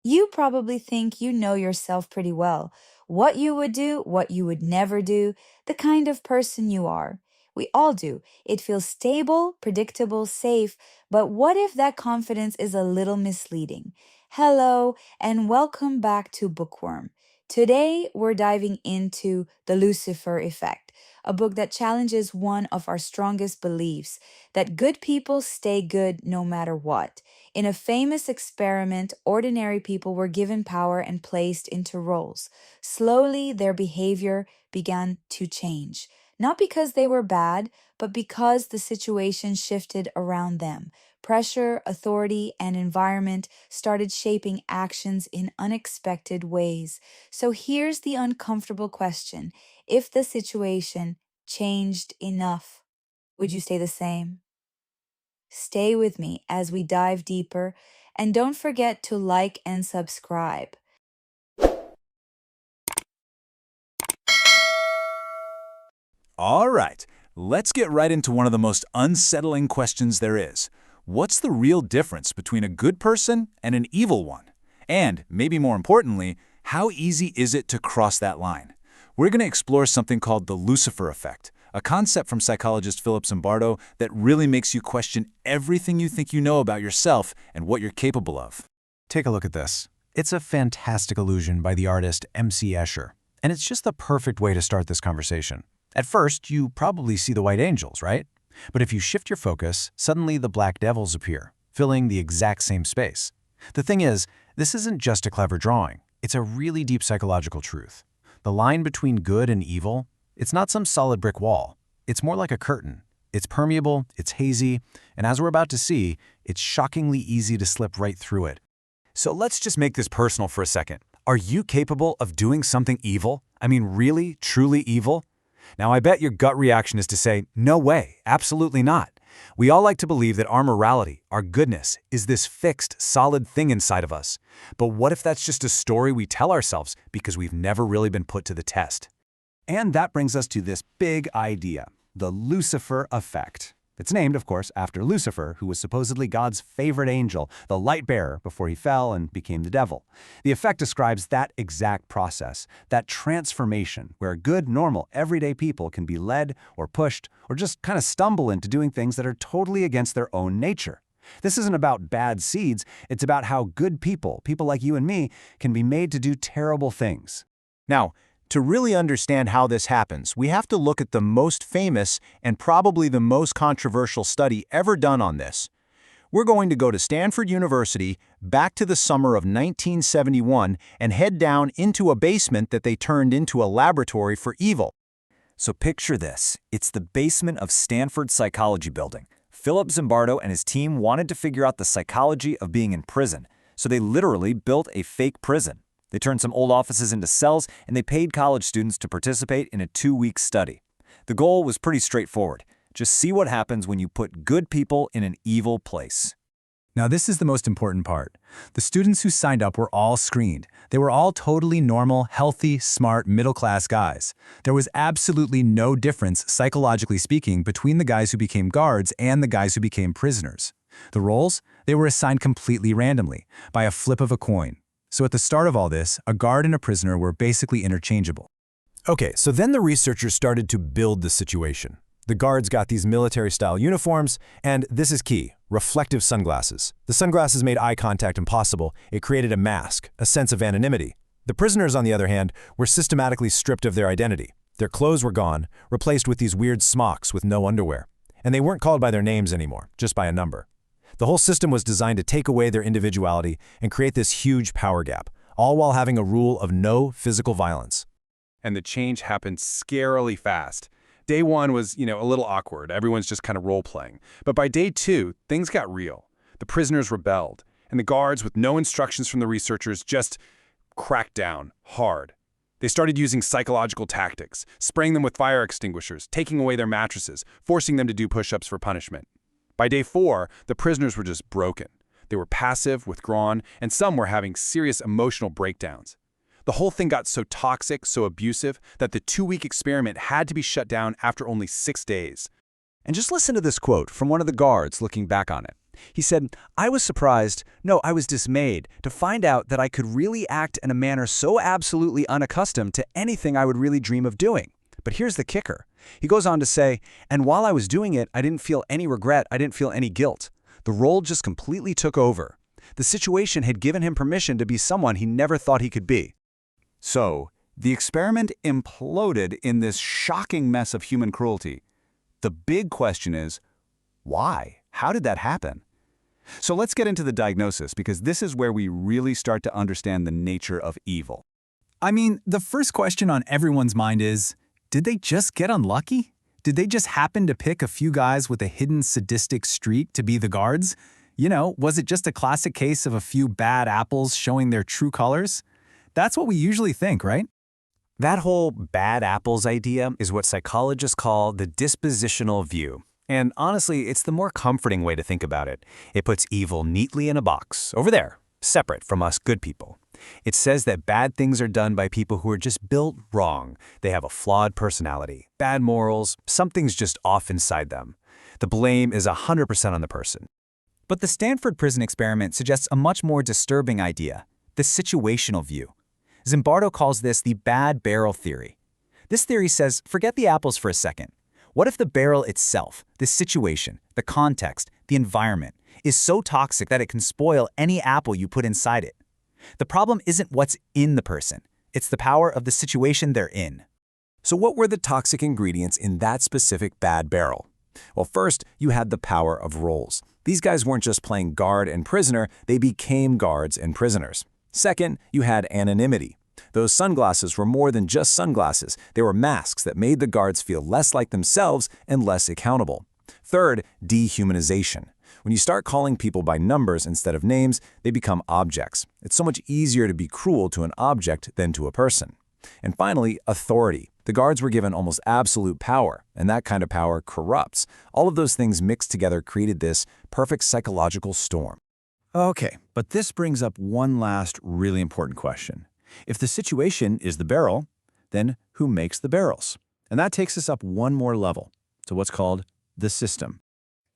You probably think you know yourself pretty well. What you would do, what you would never do, the kind of person you are. We all do. It feels stable, predictable, safe, but what if that confidence is a little misleading? Hello, and welcome back to Bookworm. Today, we're diving into The Lucifer Effect, a book that challenges one of our strongest beliefs that good people stay good no matter what. In a famous experiment, ordinary people were given power and placed into roles. Slowly, their behavior began to change. Not because they were bad, but because the situation shifted around them. Pressure, authority, and environment started shaping actions in unexpected ways. So here's the uncomfortable question. If the situation changed enough, would you stay the same? Stay with me as we dive deeper, and don't forget to like and subscribe. All right, let's get right into one of the most unsettling questions there is. What's the real difference between a good person and an evil one? And, maybe more importantly, how easy is it to cross that line? We're going to explore something called the Lucifer Effect, a concept from psychologist Zimbardo that really makes you question everything you think you know about yourself and what you're capable of. Take a look at this. It's a fantastic illusion by the artist M.C. Escher, and it's just the perfect way to start this conversation. At first, you probably see the white angels, right? But if you shift your focus, suddenly the black devils appear, filling the exact same space. The thing is, this isn't just a clever drawing. It's a really deep psychological truth. The line between good and evil, it's not some solid brick wall. It's more like a curtain. It's permeable, it's hazy, and as we're about to see, it's shockingly easy to slip right through it. So let's just make this personal for a second. Are you capable of doing something evil? I mean, really, truly evil? Now, I bet your gut reaction is to say, no way, absolutely not. We all like to believe that our morality, our goodness, is this fixed, solid thing inside of us. But what if that's just a story we tell ourselves because we've never really been put to the test? And that brings us to this big idea, the Lucifer Effect. It's named, of course, after Lucifer, who was supposedly God's favorite angel, the light bearer, before he fell and became the devil. The effect describes that exact process, that transformation, where good, normal, everyday people can be led or pushed or just kind of stumble into doing things that are totally against their own nature. This isn't about bad seeds, it's about how good people, people like you and me, can be made to do terrible things. Now, to really understand how this happens, we have to look at the most famous and probably the most controversial study ever done on this. We're going to go to Stanford University back to the summer of 1971 and head down into a basement that they turned into a laboratory for evil. So picture this. It's the basement of Stanford's psychology building. Philip Zimbardo and his team wanted to figure out the psychology of being in prison, so they literally built a fake prison. They turned some old offices into cells, and they paid college students to participate in a 2-week study. The goal was pretty straightforward. Just see what happens when you put good people in an evil place. Now, this is the most important part. The students who signed up were all screened. They were all totally normal, healthy, smart, middle-class guys. There was absolutely no difference, psychologically speaking, between the guys who became guards and the guys who became prisoners. The roles? They were assigned completely randomly, by a flip of a coin. So at the start of all this, a guard and a prisoner were basically interchangeable. Okay, so then the researchers started to build the situation. The guards got these military-style uniforms, and this is key, reflective sunglasses. The sunglasses made eye contact impossible. It created a mask, a sense of anonymity. The prisoners, on the other hand, were systematically stripped of their identity. Their clothes were gone, replaced with these weird smocks with no underwear. And they weren't called by their names anymore, just by a number. The whole system was designed to take away their individuality and create this huge power gap, all while having a rule of no physical violence. And the change happened scarily fast. Day 1 was, a little awkward. Everyone's just kind of role-playing. But by day 2, things got real. The prisoners rebelled, and the guards, with no instructions from the researchers, just cracked down hard. They started using psychological tactics, spraying them with fire extinguishers, taking away their mattresses, forcing them to do push-ups for punishment. By day 4, the prisoners were just broken. They were passive, withdrawn, and some were having serious emotional breakdowns. The whole thing got so toxic, so abusive, that the 2-week experiment had to be shut down after only 6 days. And just listen to this quote from one of the guards looking back on it. He said, "I was surprised, no, I was dismayed, to find out that I could really act in a manner so absolutely unaccustomed to anything I would really dream of doing." But here's the kicker. He goes on to say, "And while I was doing it, I didn't feel any regret, I didn't feel any guilt. The role just completely took over. The situation had given him permission to be someone he never thought he could be." So, the experiment imploded in this shocking mess of human cruelty. The big question is, why? How did that happen? So let's get into the diagnosis, because this is where we really start to understand the nature of evil. I mean, the first question on everyone's mind is, did they just get unlucky? Did they just happen to pick a few guys with a hidden sadistic streak to be the guards? You know, was it just a classic case of a few bad apples showing their true colors? That's what we usually think, right? That whole bad apples idea is what psychologists call the dispositional view. And honestly, it's the more comforting way to think about it. It puts evil neatly in a box, over there, separate from us good people. It says that bad things are done by people who are just built wrong. They have a flawed personality, bad morals, something's just off inside them. The blame is 100% on the person. But the Stanford prison experiment suggests a much more disturbing idea, the situational view. Zimbardo calls this the bad barrel theory. This theory says, forget the apples for a second. What if the barrel itself, the situation, the context, the environment, is so toxic that it can spoil any apple you put inside it? The problem isn't what's in the person, it's the power of the situation they're in. So what were the toxic ingredients in that specific bad barrel? Well, first, you had the power of roles. These guys weren't just playing guard and prisoner, they became guards and prisoners. Second, you had anonymity. Those sunglasses were more than just sunglasses. They were masks that made the guards feel less like themselves and less accountable. Third, dehumanization. When you start calling people by numbers instead of names, they become objects. It's so much easier to be cruel to an object than to a person. And finally, authority. The guards were given almost absolute power, and that kind of power corrupts. All of those things mixed together created this perfect psychological storm. Okay, but this brings up one last really important question. If the situation is the barrel, then who makes the barrels? And that takes us up one more level to what's called the system.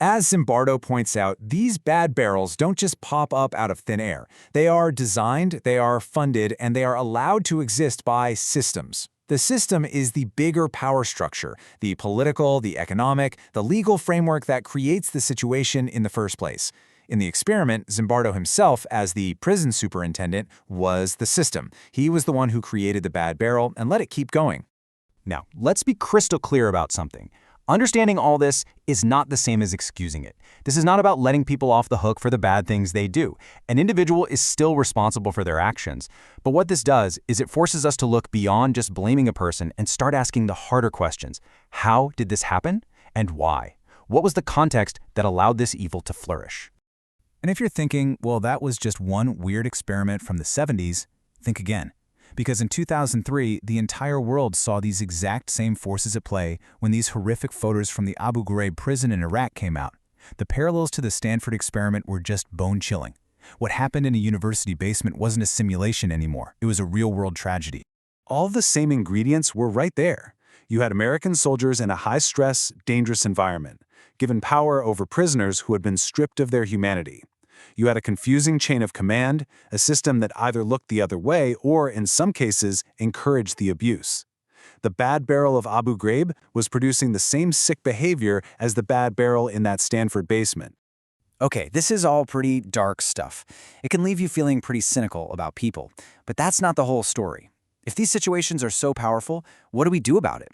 As Zimbardo points out, these bad barrels don't just pop up out of thin air. They are designed, they are funded, and they are allowed to exist by systems. The system is the bigger power structure, the political, the economic, the legal framework that creates the situation in the first place. In the experiment, Zimbardo himself, as the prison superintendent, was the system. He was the one who created the bad barrel and let it keep going. Now, let's be crystal clear about something. Understanding all this is not the same as excusing it. This is not about letting people off the hook for the bad things they do. An individual is still responsible for their actions. But what this does is it forces us to look beyond just blaming a person and start asking the harder questions. How did this happen? And why? What was the context that allowed this evil to flourish? And if you're thinking, well, that was just one weird experiment from the 70s, think again. Because in 2003, the entire world saw these exact same forces at play when these horrific photos from the Abu Ghraib prison in Iraq came out. The parallels to the Stanford experiment were just bone-chilling. What happened in a university basement wasn't a simulation anymore. It was a real-world tragedy. All the same ingredients were right there. You had American soldiers in a high-stress, dangerous environment, given power over prisoners who had been stripped of their humanity. You had a confusing chain of command, a system that either looked the other way or, in some cases, encouraged the abuse. The bad barrel of Abu Ghraib was producing the same sick behavior as the bad barrel in that Stanford basement. Okay, this is all pretty dark stuff. It can leave you feeling pretty cynical about people, but that's not the whole story. If these situations are so powerful, what do we do about it?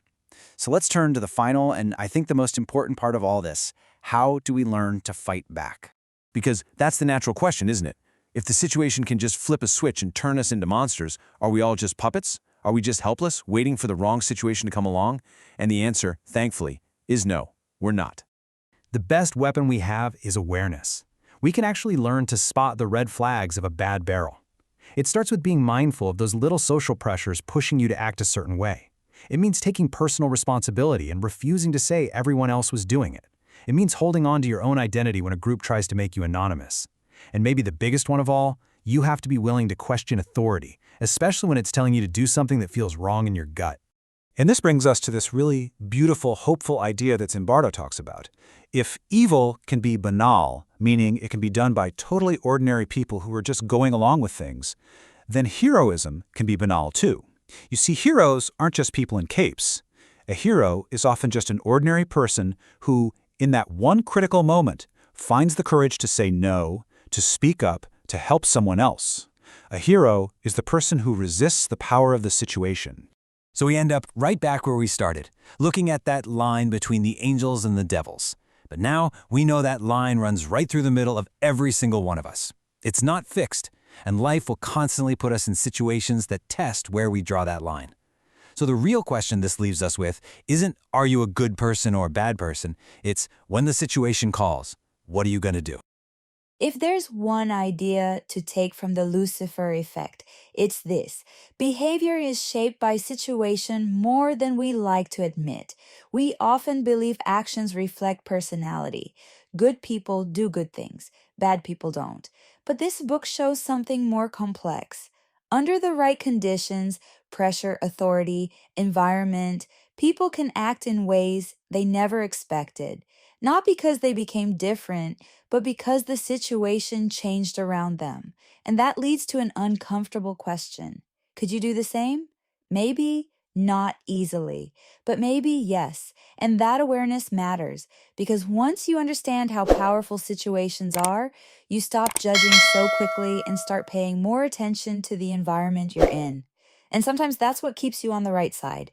So let's turn to the final and I think the most important part of all this. How do we learn to fight back? Because that's the natural question, isn't it? If the situation can just flip a switch and turn us into monsters, are we all just puppets? Are we just helpless, waiting for the wrong situation to come along? And the answer, thankfully, is no, we're not. The best weapon we have is awareness. We can actually learn to spot the red flags of a bad barrel. It starts with being mindful of those little social pressures pushing you to act a certain way. It means taking personal responsibility and refusing to say everyone else was doing it. It means holding on to your own identity when a group tries to make you anonymous. And maybe the biggest one of all, you have to be willing to question authority, especially when it's telling you to do something that feels wrong in your gut. And this brings us to this really beautiful, hopeful idea that Zimbardo talks about. If evil can be banal, meaning it can be done by totally ordinary people who are just going along with things, then heroism can be banal too. You see, heroes aren't just people in capes. A hero is often just an ordinary person who, in that one critical moment, finds the courage to say no, to speak up, to help someone else. A hero is the person who resists the power of the situation. So we end up right back where we started, looking at that line between the angels and the devils. But now we know that line runs right through the middle of every single one of us. It's not fixed, and life will constantly put us in situations that test where we draw that line. So the real question this leaves us with isn't, are you a good person or a bad person? It's, when the situation calls, what are you going to do? If there's one idea to take from the Lucifer effect, it's this. Behavior is shaped by situation more than we like to admit. We often believe actions reflect personality. Good people do good things, bad people don't. But this book shows something more complex. Under the right conditions, pressure, authority, environment, people can act in ways they never expected. Not because they became different, but because the situation changed around them. And that leads to an uncomfortable question. Could you do the same? Maybe not easily, but maybe yes. And that awareness matters because once you understand how powerful situations are, you stop judging so quickly and start paying more attention to the environment you're in. And sometimes that's what keeps you on the right side.